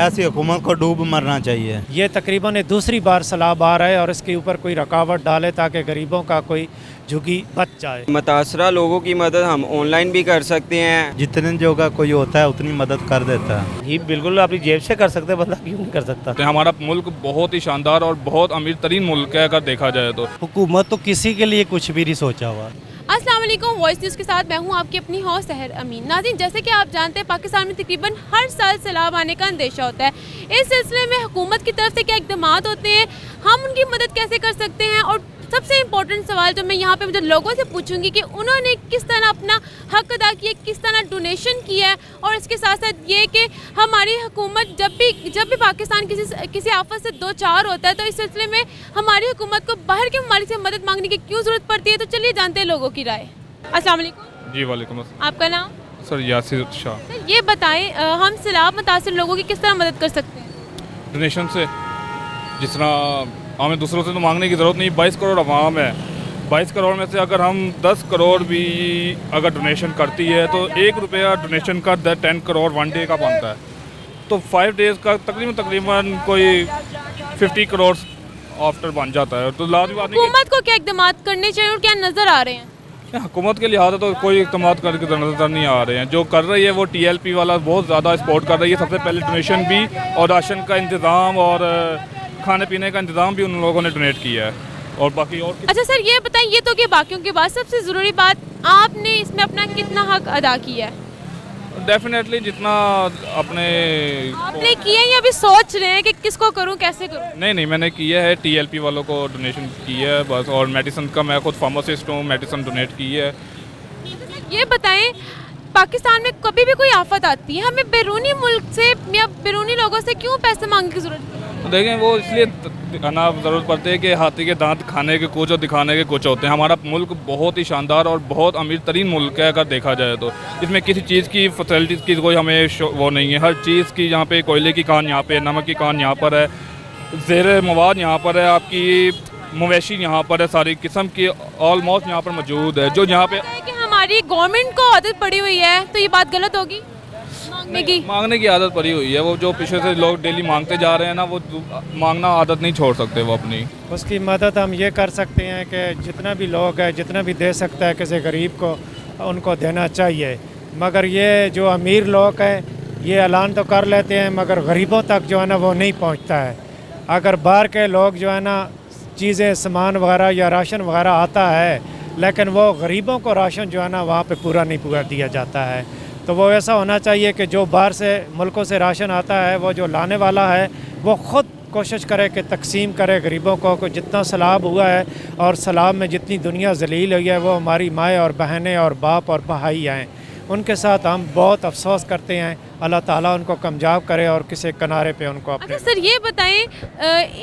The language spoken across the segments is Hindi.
ऐसी हुकूमत को डूब मरना चाहिए। ये तकरीबन दूसरी बार सैलाब आ रहा है और इसके ऊपर कोई रुकावट डाले ताकि गरीबों का कोई झुग्गी बच जाए। मुतासरा लोगों की मदद हम ऑनलाइन भी कर सकते हैं। जितने जगह कोई होता है उतनी मदद कर देता है। ये बिल्कुल अपनी जेब से कर सकते हैं, बंदा क्यों नहीं कर सकता। तो हमारा मुल्क बहुत ही शानदार और बहुत अमीर तरीन मुल्क है अगर देखा जाए तो। हुकूमत तो किसी के लिए कुछ भी नहीं सोचा हुआ। अस्सलाम वालेकुम, वॉइस न्यूज़ के साथ मैं हूं आपकी अपनी होस्ट सहर अमीन। नाज़रीन, जैसे कि आप जानते हैं पाकिस्तान में तकरीबन हर साल सैलाब आने का अंदेशा होता है। इस सिलसिले में हुकूमत की तरफ से क्या इक़दाम होते हैं, हम उनकी मदद कैसे कर सकते हैं, और सबसे इम्पोर्टेंट सवाल जो मैं यहाँ पे मुझे लोगों से पूछूंगी कि उन्होंने किस तरह अपना हक अदा किया, किस तरह डोनेशन किया है, और इसके साथ साथ ये कि हमारी हुकूमत जब भी पाकिस्तान किसी आफत से दो चार होता है तो इस सिलसिले में हमारी हुकूमत को बाहर के ममालिक से मदद मांगने की क्यों ज़रूरत पड़ती है। तो चलिए जानते हैं लोगों की राय। अस्सलाम वालेकुम। जी वालेकुम अस्सलाम। आपका नाम? सर यासिर शाह। सर ये बताएं, हम सैलाब मुतासिर लोगों की किस तरह मदद कर सकते हैं? डोनेशन से, जिस तरह हमें दूसरों से तो मांगने की ज़रूरत नहीं। 22 करोड़ आवाम है, 22 करोड़ में से अगर हम 10 करोड़ भी अगर डोनेशन करती है तो 1 रुपया डोनेशन का 10 करोड़ 1 डे का बनता है। तो 5 डेज़ का तकरीबन कोई 50 करोड़ आफ्टर बन जाता है। तो लाजमी बात नहीं हुकूमत को क्या इक़दाम करने चाहिए और क्या नज़र आ रहे हैं? कि हुकूमत के लिहाज से तो कोई इक़दाम करके नजर नहीं आ रहे हैं। जो कर रही है वो TLP वाला बहुत ज़्यादा सपोर्ट कर रही है। सबसे पहले डोनेशन भी और राशन का इंतज़ाम और खाने पीने का इंतज़ाम भी उन लोगों ने डोनेट किया है। और बाकी और अच्छा सर ये बताएं, ये तो कि बाकियों के बाद सबसे ज़रूरी बात, आपने इसमें अपना कितना हक अदा किया है? डेफिनेटली जितना आपने किया या अभी सोच रहे हैं कि किसको करूं, कैसे करूं? नहीं मैंने किया है, TLP वालों को डोनेशन किया है बस। और मेडिसिन का मैं खुद फार्मासिस्ट हूँ, मेडिसिन डोनेट की है। ये बताएं, पाकिस्तान में कभी भी कोई आफत आती है, हमें बैरूनी मुल्क से या बैरूनी लोगों से क्यों पैसे मांगने की ज़रूरत है? देखें वो इसलिए ना ज़रूरत पड़ती है कि हाथी के दांत खाने के कुछ और दिखाने के कुछ होते हैं। हमारा मुल्क बहुत ही शानदार और बहुत अमीर तरीन मुल्क है अगर देखा जाए तो। इसमें किसी चीज़ की फैसिलिटीज़ की कोई हमें वो नहीं है। हर चीज़ की यहाँ पे कोयले की कान यहाँ पे, नमक की कान यहाँ पर है, ज़ेर मवाद यहाँ पर है, आपकी मवेशी यहाँ पर है, सारी किस्म की ऑलमोस्ट यहाँ पर मौजूद है। जो यहाँ पे कि हमारी गवर्नमेंट को आदत पड़ी हुई है, तो ये बात गलत होगी मांगने की आदत पड़ी हुई है। वो जो पीछे से लोग डेली मांगते जा रहे हैं ना, वो मांगना आदत नहीं छोड़ सकते वो अपनी। उसकी मदद हम ये कर सकते हैं कि जितना भी लोग है, जितना भी दे सकता है किसी गरीब को, उनको देना चाहिए। मगर ये जो अमीर लोग हैं ये ऐलान तो कर लेते हैं मगर गरीबों तक जो है ना वो नहीं पहुंचता है। अगर बाहर के लोग जो है ना चीज़ें सामान वगैरह या राशन वगैरह आता है, लेकिन वो गरीबों को राशन जो है ना वहाँ पे पूरा नहीं पूरा दिया जाता है। तो वो ऐसा होना चाहिए कि जो बाहर से मुल्कों से राशन आता है, वो जो लाने वाला है वो ख़ुद कोशिश करे कि तकसीम करे गरीबों को जितना सैलाब हुआ है। और सैलाब में जितनी दुनिया जलील हुई है वो हमारी माएँ और बहनें और बाप और भाई हैं, उनके साथ हम बहुत अफसोस करते हैं। अल्लाह ताला उनको कामयाब करे और किसी किनारे पे उनको अपने। अच्छा सर ये बताएं,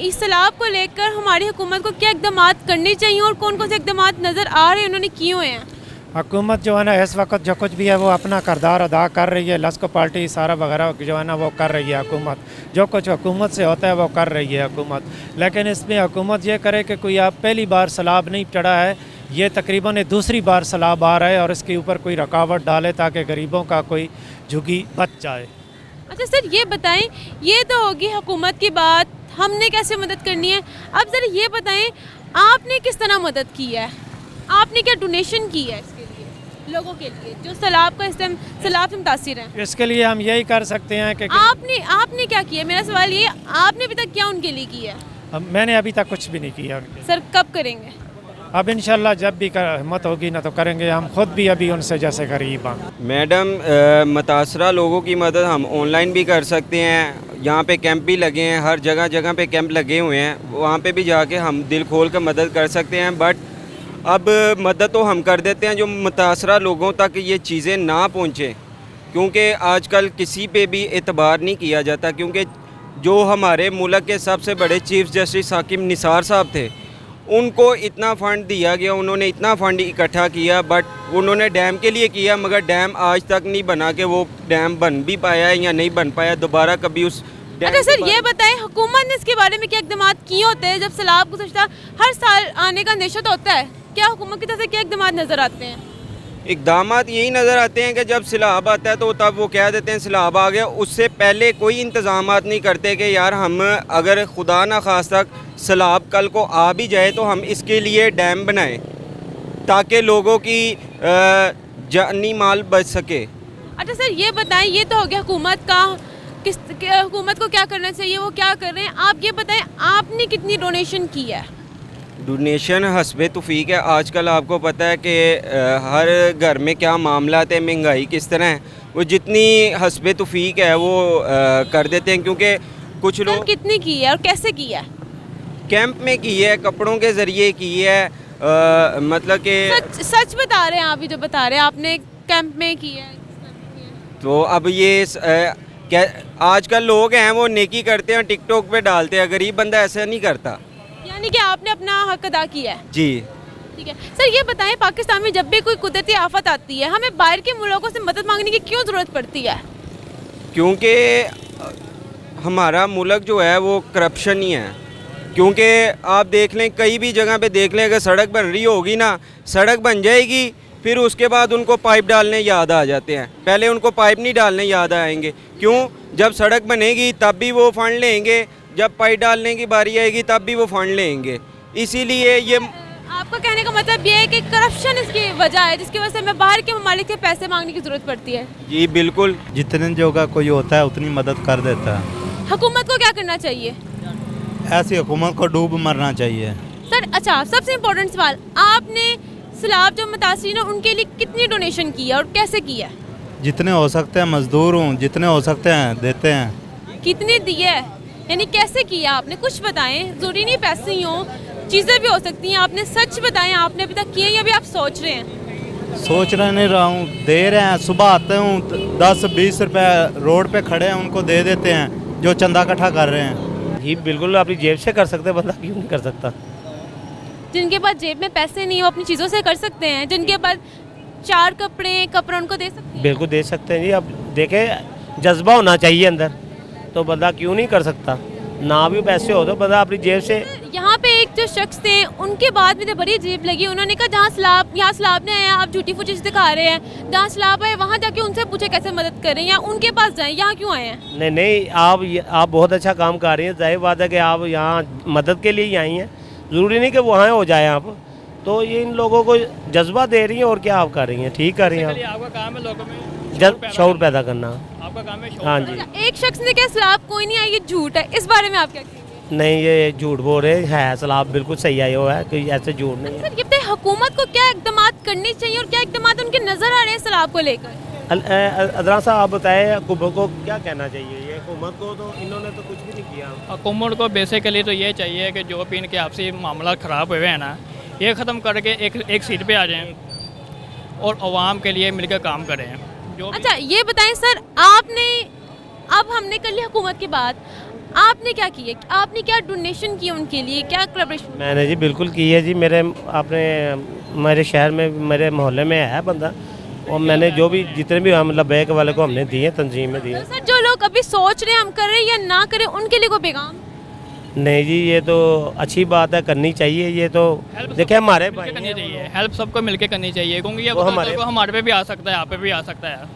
इस सैलाब को लेकर हमारी हुकूमत को क्या इक़दाम करने चाहिए और कौन कौन से इक़दाम नज़र आ रहे हैं, उन्होंने किए हुए हैं? हुकूमत जो है ना इस वक्त जो कुछ भी है वो अपना किरदार अदा कर रही है। लश्कर पार्टी सारा वगैरह जो है ना वो कर रही है। हुकूमत जो कुछ हुकूमत से होता है वो कर रही है हुकूमत। लेकिन इसमें हुकूमत ये करे कि कोई आप पहली बार सैलाब नहीं चढ़ा है, ये तकरीबन दूसरी बार सैलाब आ रहा है और इसके ऊपर कोई रुकावट डाले ताकि गरीबों का कोई झुग्गी बच जाए। अच्छा सर ये बताएं, ये तो होगी हुकूमत की बात, हमने कैसे मदद करनी है। अब ज़रा ये बताएं, आपने किस तरह मदद की है, आपने क्या डोनेशन की है इसके लिए, लोगों के लिए जो सैलाब से मुतासिर हैं? इसके लिए हम यही कर सकते हैं कि आपने क्या किया? मेरा सवाल ये, आपने अभी तक क्या उनके लिए किया है? मैंने अभी तक कुछ भी नहीं किया उनके। सर कब करेंगे? अब इंशाल्लाह जब भी हिम्मत होगी ना तो करेंगे। हम खुद भी अभी उनसे जैसे गरीब हैं। मैडम, मुतासरा लोगों की मदद हम ऑनलाइन भी कर सकते हैं। यहाँ पे कैंप भी लगे हैं, हर जगह पे कैंप लगे हुए हैं, वहाँ पे भी जाके हम दिल खोल कर मदद कर सकते हैं। बट अब मदद तो हम कर देते हैं जो मुतासरा लोगों तक ये चीज़ें ना पहुँचें, क्योंकि आजकल किसी पे भी एतबार नहीं किया जाता। क्योंकि जो हमारे मुल्क के सबसे बड़े चीफ जस्टिस हाकिम निसार साहब थे, उनको इतना फ़ंड दिया गया, उन्होंने इतना फ़ंड इकट्ठा किया, बट उन्होंने डैम के लिए किया, मगर डैम आज तक नहीं बना के वो डैम बन भी पाया है या नहीं बन पाया दोबारा कभी उस। अच्छा सर ये बताएं, हुकूमत ने इसके बारे में क्या इक़दाम किए होते हैं? जब सैलाब गुज़श्ता हर साल आने का अंदेशा तो होता है, क्या हुकूमत की तरफ से क्या इक़दाम नज़र आते हैं? इक़दामात यही नज़र आते हैं कि जब सैलाब आता है तो तब वो कह देते हैं सैलाब आ गया, उससे पहले कोई इंतज़ामात नहीं करते कि यार हम अगर खुदा न खास्ता सैलाब कल को आ भी जाए तो हम इसके लिए डैम बनाएं ताकि लोगों की जानी माल बच सके। अच्छा सर, ये बताएं, ये तो हो गया हुकूमत का, हुकूमत को क्या करना चाहिए, वो क्या कर रहे हैं, आप ये बताएं आपने कितनी डोनेशन की है? डोनेशन हस्बे तौफीक है। आजकल आपको पता है कि हर घर में क्या मामला है, महंगाई किस तरह है, वो जितनी हस्बे तौफीक है वो कर देते हैं, क्योंकि कुछ लोग कितनी की है और कैसे की है? कैंप में की है, कपड़ों के ज़रिए की है, मतलब कि सच बता रहे हैं आप, ही जो बता रहे हैं आपने कैंप में की है। तो अब ये क्या आजकल लोग हैं वो नेकी करते हैं, टिकटॉक पे डालते हैं, गरीब बंदा ऐसा नहीं करता। यानी कि आपने अपना हक अदा किया है। जी ठीक है सर, ये बताएं पाकिस्तान में जब भी कोई कुदरती आफत आती है हमें बाहर के मुल्कों से मदद मांगने की क्यों ज़रूरत पड़ती है? क्योंकि हमारा मुल्क जो है वो करप्शन ही है। क्योंकि आप देख लें, कई भी जगह पे देख लें, अगर सड़क बन रही होगी ना, सड़क बन जाएगी फिर उसके बाद उनको पाइप डालने याद आ जाते हैं, पहले उनको पाइप नहीं डालने याद आएंगे। क्यों? जब सड़क बनेगी तब भी वो फंड लेंगे, जब पाइप डालने की बारी आएगी तब भी वो फंड लेंगे। इसीलिए ये आपका कहने का मतलब ये है कि करप्शन इसकी वजह है जिसकी वजह से हमें बाहर के ममालिक से पैसे मांगने की ज़रूरत पड़ती है। जी बिल्कुल, जितने जगह कोई होता है उतनी मदद कर देता है। हुकूमत को क्या करना चाहिए? ऐसी हुकूमत को डूब मरना चाहिए। सर अच्छा, सबसे इम्पोर्टेंट सवाल, आपने सैलाब जो मुतासिरीन हैं उनके लिए कितनी डोनेशन की है और कैसे की है? जितने हो सकते हैं, मजदूर हूँ, जितने हो सकते हैं देते हैं। कितने दिए है, यानी कैसे किया आपने? कुछ बताएं, ज़रूरी नहीं पैसे ही हों, चीज़ें भी हो सकती हैं। आपने सच बताएं, आपने अभी तक किए या अभी आप सोच रहे हैं? सोच रहे नहीं रहा हूँ, दे रहे हैं। सुबह आते हूँ 10-20 रुपए रोड पे खड़े हैं उनको दे देते हैं जो चंदा इकट्ठा कर रहे हैं। जी बिल्कुल, अपनी जेब से कर सकते, बंदा क्यों नहीं कर सकता? जिनके पास जेब में पैसे नहीं हो अपनी चीज़ों से कर सकते हैं, जिनके पास 4 कपड़े उनको दे सकते हैं। बिल्कुल दे सकते हैं जी। अब देखें, जज्बा होना चाहिए अंदर, तो बंदा क्यों नहीं कर सकता? ना भी पैसे हो तो बंदा अपनी जेब से। यहाँ पे एक जो शख्स थे उनके बाद में तो बड़ी अजीब लगी, उन्होंने कहा जहाँ सैलाब नहीं आया आप झूठी फूटी दिखा रहे हैं, जहाँ सैलाब आए वहाँ जाके उनसे पूछे कैसे मदद करें या उनके पास जाएं, यहाँ क्यों आए हैं? नहीं नहीं, आप बहुत अच्छा काम कर रही हैं, जाहिर बात है कि आप यहाँ मदद के लिए ही आई हैं, ज़रूरी नहीं कि वहाँ हो जाए आप। तो ये इन लोगों को जज्बा दे रही हैं और क्या आप कर रही हैं, ठीक कर रही हैं। आपका काम है लोगों में शऊर पैदा करना, आपका काम है। हाँ जी। एक शख्स ने कहा सैलाब कोई नहीं आई, ये झूठ है, इस बारे में आप क्या कहेंगे? नहीं, ये झूठ बोल रहे हैं, सैलाब बिल्कुल सही आया हुआ है, कोई ऐसे झूठ नहीं है। सर ये बताइए हुकूमत को क्या इकदाम करने चाहिए और क्या इकदाम उनके नजर आ रहे हैं सैलाब को लेकर? अदरा साहब आप बताएं, हुकूमत को क्या कहना चाहिए? ये हुकूमत को तो इन्होंने तो कुछ भी नहीं किया। हुकूमत को बेसिकली तो ये चाहिए कि जो भी इनके आपसी मामला ख़राब हुए हैं ना, ये ख़त्म करके एक सीट पे आ जाएं और आवाम के लिए मिलकर काम करें। जो अच्छा ये बताएं सर, आपने अब हमने कर लिया हुकूमत की बात, आपने क्या किए, आपने क्या डोनेशन की उनके लिए, क्या कोलैबोरेशन? मैंने जी बिल्कुल की है जी, मेरे शहर में, मेरे मोहल्ले में है बंदा, और मैंने जो भी जितने भी मतलब बैक वाले को हमने दिए, तंजीम में दिए। तो सर जो लोग अभी सोच रहे हैं हम करें या ना करें उनके लिए कोई पैगाम? नहीं जी, ये तो अच्छी बात है, करनी चाहिए। ये तो देखिए हमारे भाई करनी चाहिए, हेल्प सबको मिलकर करनी चाहिए, क्योंकि ये हमारे पे भी आ सकता है, यहाँ पे भी आ सकता है,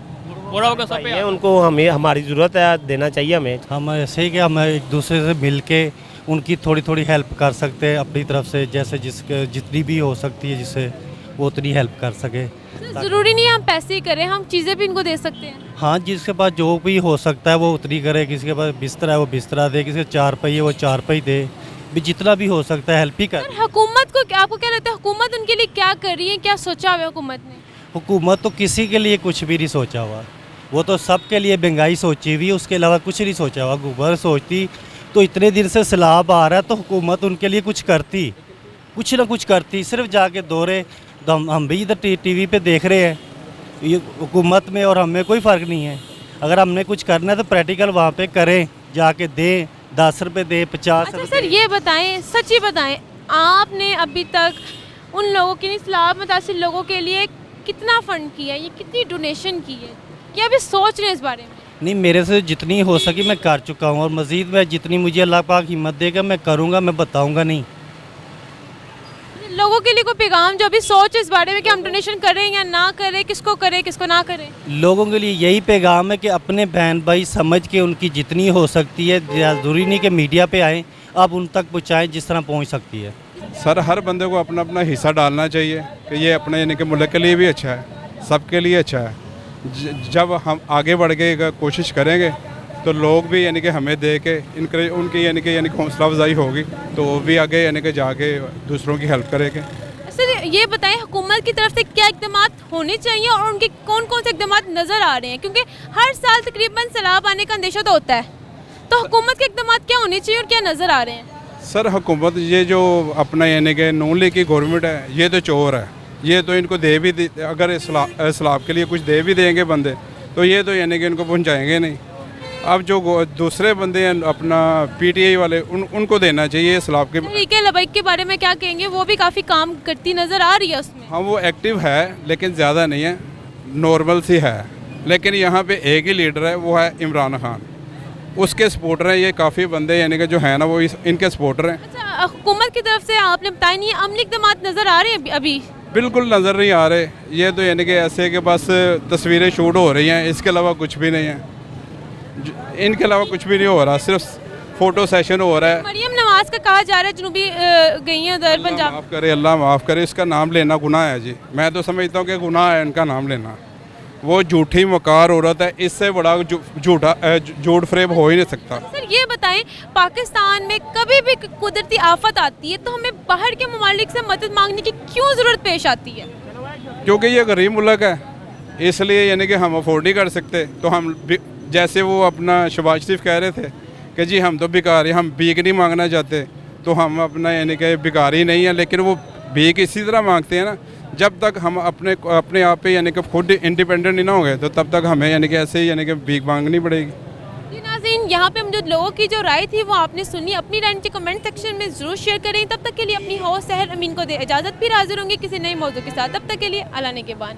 बुरा होगा सब पे। उनको हमारी ज़रूरत है, देना चाहिए हमें। हम ऐसे ही कि हम एक दूसरे से मिल के उनकी थोड़ी थोड़ी हेल्प कर सकते हैं अपनी तरफ से, जैसे जितनी भी हो सकती है जिससे वो उतनी हेल्प कर सके। ज़रूरी नहीं हम पैसे ही करें, हम चीज़ें भी इनको दे सकते हैं। हाँ, जिसके पास जो भी हो सकता है वो उतनी करे, किसी के पास बिस्तरा है वो बिस्तरा दे, किसी के 4 पहिए वो 4 पहिए दे, भी जितना भी हो सकता है हेल्प ही कर। हुकूमत को आपको क्या लगता है, हुकूमत उनके लिए क्या कर रही है, क्या सोचा हुआ है हुकूमत ने? हुकूमत तो किसी के लिए कुछ भी नहीं सोचा हुआ, वो तो सबके लिए महंगाई सोची हुई, उसके अलावा कुछ नहीं सोचा हुआ। हुकूमत सोचती तो इतने दिन से सैलाब आ रहा है तो हुकूमत उनके लिए कुछ करती, कुछ ना कुछ करती। सिर्फ जाके दौरे तो हम भी इधर टीवी पे देख रहे हैं, ये हुकूमत में और हमें कोई फ़र्क नहीं है। अगर हमने कुछ करना है तो प्रैक्टिकल वहाँ पे करें, जाके दें, 10 रुपये दें, 50 रुपये। सर ये बताएं, सच्ची बताएं, आपने अभी तक उन लोगों के लिए, सैलाब मुतासिर लोगों के लिए कितना फ़ंड किया है, ये कितनी डोनेशन की है, क्या अभी सोच रहे हैं इस बारे में? नहीं, मेरे से जितनी हो सकी मैं कर चुका हूँ, और मज़ीद मैं जितनी मुझे अल्लाह पाक हिम्मत देगा मैं करूँगा, मैं बताऊँगा नहीं। लोगों के लिए कोई पैगाम जो अभी सोच इस बारे में कि हम डोनेशन करें या ना करें, किसको ना करें? लोगों के लिए यही पैगाम है कि अपने बहन भाई समझ के उनकी जितनी हो सकती है, ज़रूरी नहीं कि मीडिया पे आएँ, आप उन तक पहुँचाएँ जिस तरह पहुँच सकती है। सर हर बंदे को अपना अपना हिस्सा डालना चाहिए कि ये अपने यानी कि मुल्क के लिए भी अच्छा है, सबके लिए अच्छा है। जब हम आगे बढ़ के कोशिश करेंगे तो लोग भी यानी कि हमें दे के इनकरेज उनकी यानी कि हौसला अफजाई होगी तो वो भी आगे यानी कि जाके दूसरों की हेल्प करेंगे। सर ये बताएं हुकूमत की तरफ से क्या इक़दाम होने चाहिए और उनके कौन कौन से इक़दाम नज़र आ रहे हैं, क्योंकि हर साल तकरीबन सैलाब आने का अंदेशा तो होता है, तो हुकूमत के इक़दाम क्या होने चाहिए और क्या नज़र आ रहे हैं? सर हुकूमत ये जो अपना यानी कि नून लीग की गवर्नमेंट है ये तो चोर है, ये तो इनको दे भी अगर इस्लाम के लिए कुछ दे भी देंगे बंदे तो ये तो यानी कि इनको पहुंचाएंगे नहीं। अब जो दूसरे बंदे हैं अपना पीटीआई वाले उनको देना चाहिए इस्लाम के। तहरीक लबैक के बारे में क्या कहेंगे? वो भी काफ़ी काम करती नज़र आ रही है उसमें। हाँ वो एक्टिव है लेकिन ज़्यादा नहीं है, नॉर्मल सी है, लेकिन यहाँ पे एक ही लीडर है वो है इमरान खान, उसके सपोर्टर हैं ये काफ़ी बंदे यानी कि जो है ना वो इनके सपोर्टर हैं। अच्छा हुकूमत की तरफ से आपने बताया नहीं अमली इक़दाम नज़र आ रहे हैं अभी? बिल्कुल नज़र नहीं आ रहे, ये तो यानी कि ऐसे कि बस तस्वीरें शूट हो रही हैं, इसके अलावा कुछ भी नहीं है, इनके अलावा कुछ भी नहीं हो रहा, सिर्फ फ़ोटो सेशन हो रहा है। मरियम नवाज का कहा जा रहा है जनूबी गई हैं उधर पंजाब। माफ़ करे, अल्लाह माफ़ करे, इसका नाम लेना गुनाह है जी, मैं तो समझता हूँ कि गुनाह है इनका नाम लेना। वो झूठी मकार औरत है, इससे बड़ा झूठ फ्रेब हो ही नहीं सकता। सर ये बताएं पाकिस्तान में कभी भी कुदरती आफत आती है तो हमें बाहर के ममालिक से मदद मांगने की क्यों ज़रूरत पेश आती है? क्योंकि ये गरीब मुल्क है, इसलिए यानी कि हम अफोर्ड नहीं कर सकते, तो हम जैसे वो अपना शहबाज शरीफ कह रहे थे कि जी हम तो भिखारी, हम भीख नहीं मांगना चाहते, तो हम अपना यानी कि भिखारी नहीं है, लेकिन वो भीख इसी तरह मांगते हैं ना, जब तक हम अपने आप पे यानी कि खुद इंडिपेंडेंट नहीं ना होंगे तो तब तक हमें यानी कि ऐसे ही यानी कि भीख मांगनी पड़ेगी। जी नाज़रीन, यहाँ पे हम जो लोगों की जो राय थी वो आपने सुनी, अपनी राय नीचे कमेंट सेक्शन में ज़रूर शेयर करें। तब तक के लिए अपनी होस्ट सहर अमीन को दे इजाज़त, फिर हाजिर होंगे किसी नए मौजू के साथ, तब तक के लिए अल्लाह ने के बान।